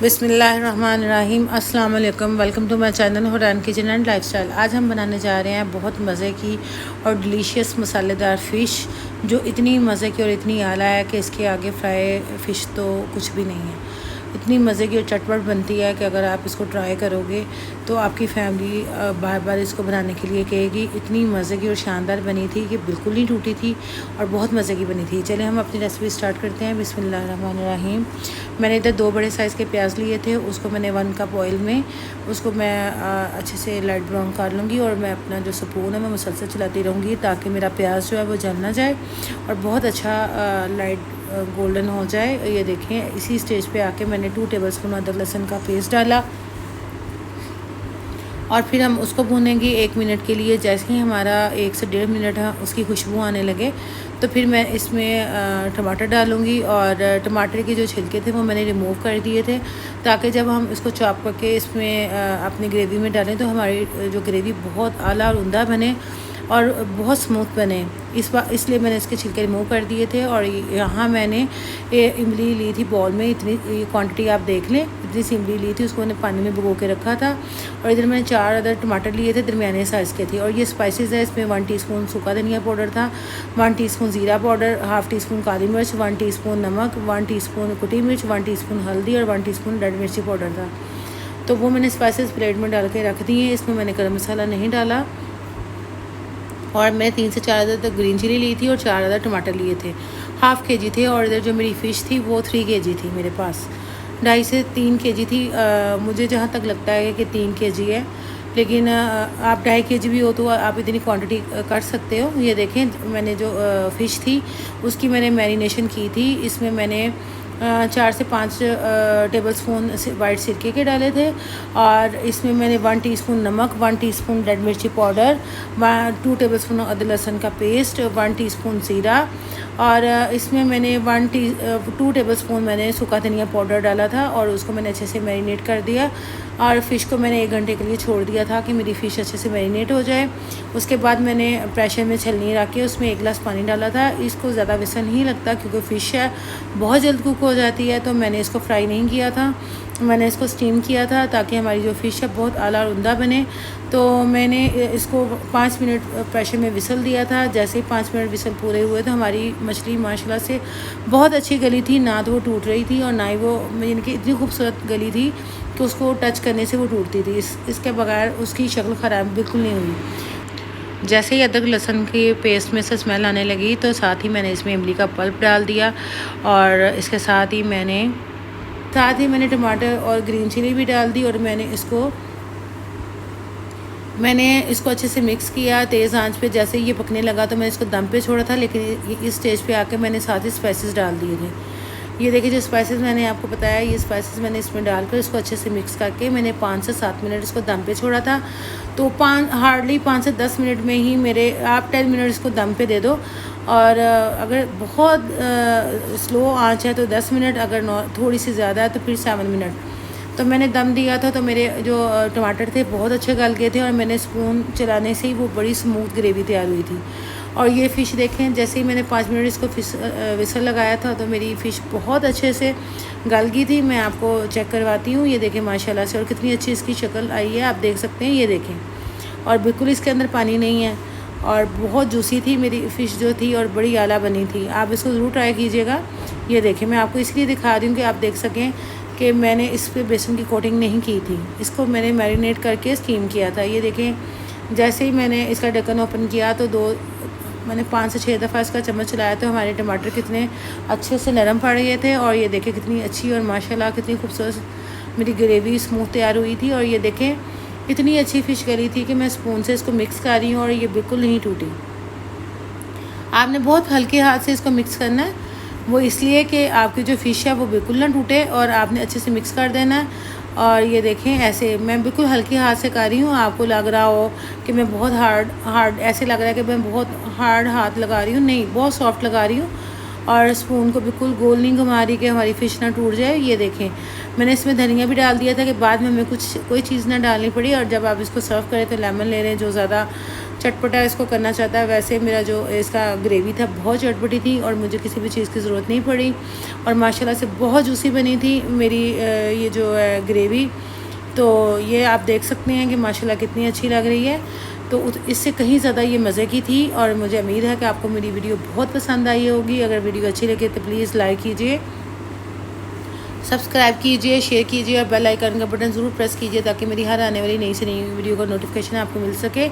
बिस्मिल्लाहिर्रहमानिर्रहीम। अस्सलाम वालेकुम। Welcome to my channel Hurain kitchen and lifestyle. आज हम बनाने जा रहे हैं बहुत मज़े की और डिलीशियस मसालेदार फ़िश, जो इतनी मज़े की और इतनी आला है कि इसके आगे फ्राई फ़िश तो कुछ भी नहीं है। इतनी मज़े की और चटपट बनती है कि अगर आप इसको ट्राई करोगे तो आपकी फैमिली बार बार इसको बनाने के लिए कहेगी। इतनी मज़े की और शानदार बनी थी कि बिल्कुल नहीं टूटी थी और बहुत मज़े की बनी थी। चलिए हम अपनी रेसिपी स्टार्ट करते हैं। बिस्मिल्लाहिर्रहमानिर्रहीम। मैंने इधर 2 बड़े साइज़ के प्याज लिए थे, उसको मैंने 1 कप ऑयल में उसको मैं अच्छे से लाइट ब्राउन कर लूँगी और मैं अपना जो स्पून है मैं मुसलसल चलाती रहूँगी ताकि मेरा प्याज जो है वो जल ना जाए और बहुत अच्छा लाइट गोल्डन हो जाए। ये देखें, इसी स्टेज पे आके मैंने 2 टेबलस्पून अदरक लहसुन का पेस्ट डाला और फिर हम उसको भूनेंगे 1 मिनट के लिए। जैसे ही हमारा 1 से 1.5 मिनट उसकी खुशबू आने लगे तो फिर मैं इसमें टमाटर डालूँगी। और टमाटर के जो छिलके थे वो मैंने रिमूव कर दिए थे ताकि जब हम इसको चॉप करके इसमें अपनी ग्रेवी में डालें तो हमारी जो ग्रेवी बहुत आला और उमदा बने और बहुत स्मूथ बने। इसलिए मैंने इसके छिलके रिमूव कर दिए थे। और यहाँ मैंने इमली ली थी बॉल में, इतनी क्वांटिटी आप देख लें, इतनी सी इमली ली थी, उसको मैंने पानी में भिगो के रखा था। और इधर मैंने 4 अदर टमाटर लिए थे, दरमियाने साइज़ के थे। और ये स्पाइसेस है, इसमें 1 टीस्पून सूखा धनिया पाउडर था, 1 टीस्पून ज़ीरा पाउडर, हाफ़ टीस्पून काली मिर्च, 1 टीस्पून नमक, 1 टीस्पून कुटी मिर्च, 1 टीस्पून हल्दी और 1 टीस्पून रेड मिर्ची पाउडर था। तो वो मैंने स्पाइसेस प्लेट में डाल के रख दिए। इसमें मैंने गरम मसाला नहीं डाला। और मैंने 3 से 4 अदर तक ग्रीन चिली ली थी और 4 अदर टमाटर लिए थे, हाफ़ के जी थे। और इधर जो मेरी फ़िश थी वो 3 के जी थी मेरे पास, 2.5 से 3 के जी थी। मुझे जहाँ तक लगता है कि 3 के जी है, लेकिन आप 2.5 के जी भी हो तो आप इतनी क्वांटिटी कर सकते हो। ये देखें, मैंने जो फ़िश थी उसकी मैंने मैरिनेशन की थी। इसमें मैंने 4 से 5 टेबलस्पून वाइट सिरके के डाले थे। और इसमें मैंने 1 टीस्पून नमक, 1 टीस्पून रेड मिर्ची पाउडर, 2 टेबलस्पून अदरक लहसुन का पेस्ट, 1 टीस्पून ज़ीरा और इसमें मैंने 2 टेबलस्पून मैंने सूखा धनिया पाउडर डाला था और उसको मैंने अच्छे से मैरिनेट कर दिया। और फ़िश को मैंने 1 घंटे के लिए छोड़ दिया था कि मेरी फ़िश अच्छे से मैरिनेट हो जाए। उसके बाद मैंने प्रेशर में छलनी रख के उसमें 1 गिलास पानी डाला था। इसको ज़्यादा विसल नहीं लगता क्योंकि फ़िश है बहुत जल्द कुक हो जाती है, तो मैंने इसको फ्राई नहीं किया था, मैंने इसको स्टीम किया था ताकि हमारी जो फ़िश है बहुत आला और उमदा बने। तो मैंने इसको 5 मिनट प्रेशर में विसल दिया था। जैसे ही 5 मिनट विसल पूरे हुए तो हमारी मछली माशाल्लाह से बहुत अच्छी गली थी, ना तो वो टूट रही थी और ना ही वो, यानी कि इतनी खूबसूरत गली थी कि उसको टच करने से वो टूटती थी। इसके बगैर उसकी शक्ल ख़राब बिल्कुल नहीं हुई। जैसे ही अदरक लहसुन की पेस्ट में से स्मेल आने लगी तो साथ ही मैंने इसमें इमली का पल्प डाल दिया और इसके साथ ही मैंने टमाटर और ग्रीन चिली भी डाल दी। और मैंने इसको अच्छे से मिक्स किया तेज़ आंच पे। जैसे ये पकने लगा तो मैंने इसको दम पे छोड़ा था, लेकिन इस स्टेज पे आके मैंने साथ ही स्पाइसेस डाल दिए थे। ये देखिए, जो स्पाइसेस मैंने आपको बताया, ये स्पाइसेस मैंने इसमें डालकर इसको अच्छे से मिक्स करके मैंने 5 से 7 मिनट इसको दम पे छोड़ा था। तो हार्डली 5 से 10 मिनट में ही आप 10 मिनट इसको दम पे दे दो। और अगर बहुत स्लो आंच है तो 10 मिनट, अगर थोड़ी सी ज़्यादा है तो फिर 7 मिनट। तो मैंने दम दिया था तो मेरे जो टमाटर थे बहुत अच्छे गल गए थे और मैंने स्पून चलाने से ही वो बड़ी स्मूथ ग्रेवी तैयार हुई थी। और ये फ़िश देखें, जैसे ही मैंने 5 मिनट इसको विसल लगाया था तो मेरी फ़िश बहुत अच्छे से गल गई थी। मैं आपको चेक करवाती हूँ। ये देखें माशाल्लाह से, और कितनी अच्छी इसकी शक्ल आई है, आप देख सकते हैं। ये देखें, और बिल्कुल इसके अंदर पानी नहीं है और बहुत जूसी थी मेरी फ़िश जो थी और बड़ी आला बनी थी। आप इसको ज़रूर ट्राई कीजिएगा। ये देखें, मैं आपको इसलिए दिखा रही हूँ कि आप देख सकें कि मैंने इस पर बेसन की कोटिंग नहीं की थी। इसको मैंने मैरिनेट करके स्टीम किया था। ये देखें, जैसे ही मैंने इसका ढक्कन ओपन किया तो मैंने 5 से 6 दफ़ा इसका चम्मच चलाया तो हमारे टमाटर कितने अच्छे से नरम पड़ गए थे। और ये देखें कितनी अच्छी और माशाल्लाह कितनी खूबसूरत मेरी ग्रेवी स्मूथ तैयार हुई थी। और ये देखें, इतनी अच्छी फ़िश गली थी कि मैं स्पून से इसको मिक्स कर रही हूँ और ये बिल्कुल नहीं टूटी। आपने बहुत हल्के हाथ से इसको मिक्स करना है, वो इसलिए कि आपकी जो फ़िश है वो बिल्कुल ना टूटे, और आपने अच्छे से मिक्स कर देना है। और ये देखें, ऐसे मैं बिल्कुल हल्के हाथ से कर रही हूँ। आपको लग रहा हो कि मैं बहुत हार्ड ऐसे लग रहा है कि मैं बहुत हार्ड हाथ लगा रही हूँ, नहीं, बहुत सॉफ्ट लगा रही हूँ। और स्पून को बिल्कुल गोल नहीं घुमा रही कि हमारी फ़िश ना टूट जाए। ये देखें, मैंने इसमें धनिया भी डाल दिया था कि बाद में हमें कोई चीज़ ना डालनी पड़ी। और जब आप इसको सर्व करें तो लेमन ले लें जो ज़्यादा चटपटा इसको करना चाहता है। वैसे मेरा जो इसका ग्रेवी था बहुत चटपटी थी और मुझे किसी भी चीज़ की ज़रूरत नहीं पड़ी और माशाल्लाह से बहुत जूसी बनी थी मेरी ये जो है ग्रेवी। तो ये आप देख सकते हैं कि माशाल्लाह कितनी अच्छी लग रही है। तो इससे कहीं ज़्यादा ये मज़े की थी और मुझे उम्मीद है कि आपको मेरी वीडियो बहुत पसंद आई होगी। अगर वीडियो अच्छी लगे तो प्लीज़ लाइक कीजिए, सब्सक्राइब कीजिए, शेयर कीजिए और बेल आइकन का बटन ज़रूर प्रेस कीजिए ताकि मेरी हर आने वाली नई से नई वीडियो का नोटिफिकेशन आपको मिल सके।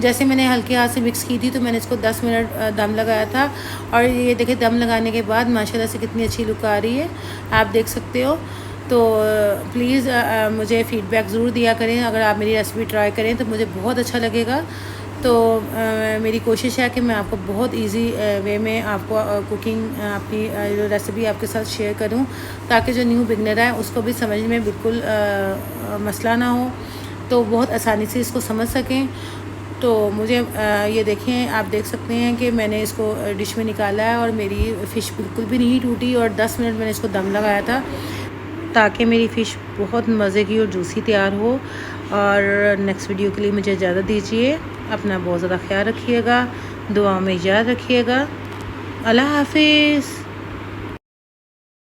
जैसे मैंने हल्के हाथ से मिक्स की थी तो मैंने इसको 10 मिनट दम लगाया था और ये देखिए दम लगाने के बाद माशाल्लाह से कितनी अच्छी लुक आ रही है, आप देख सकते हो। तो प्लीज़ मुझे फ़ीडबैक ज़रूर दिया करें। अगर आप मेरी रेसिपी ट्राई करें तो मुझे बहुत अच्छा लगेगा। तो मेरी कोशिश है कि मैं आपको बहुत इजी वे में आपको कुकिंग अपनी रेसिपी आपके साथ शेयर करूं ताकि जो न्यू बिगनर है उसको भी समझ में बिल्कुल मसला ना हो, तो बहुत आसानी से इसको समझ सकें। तो मुझे ये देखें, आप देख सकते हैं कि मैंने इसको डिश में निकाला है और मेरी फ़िश बिल्कुल भी नहीं टूटी और 10 मिनट मैंने इसको दम लगाया था ताकि मेरी फ़िश बहुत मज़े की और जूसी तैयार हो। और नेक्स्ट वीडियो के लिए मुझे इजाज़त दीजिए। अपना बहुत ज़्यादा ख्याल रखिएगा, दुआ में याद रखिएगा। अल्लाह हाफिज़।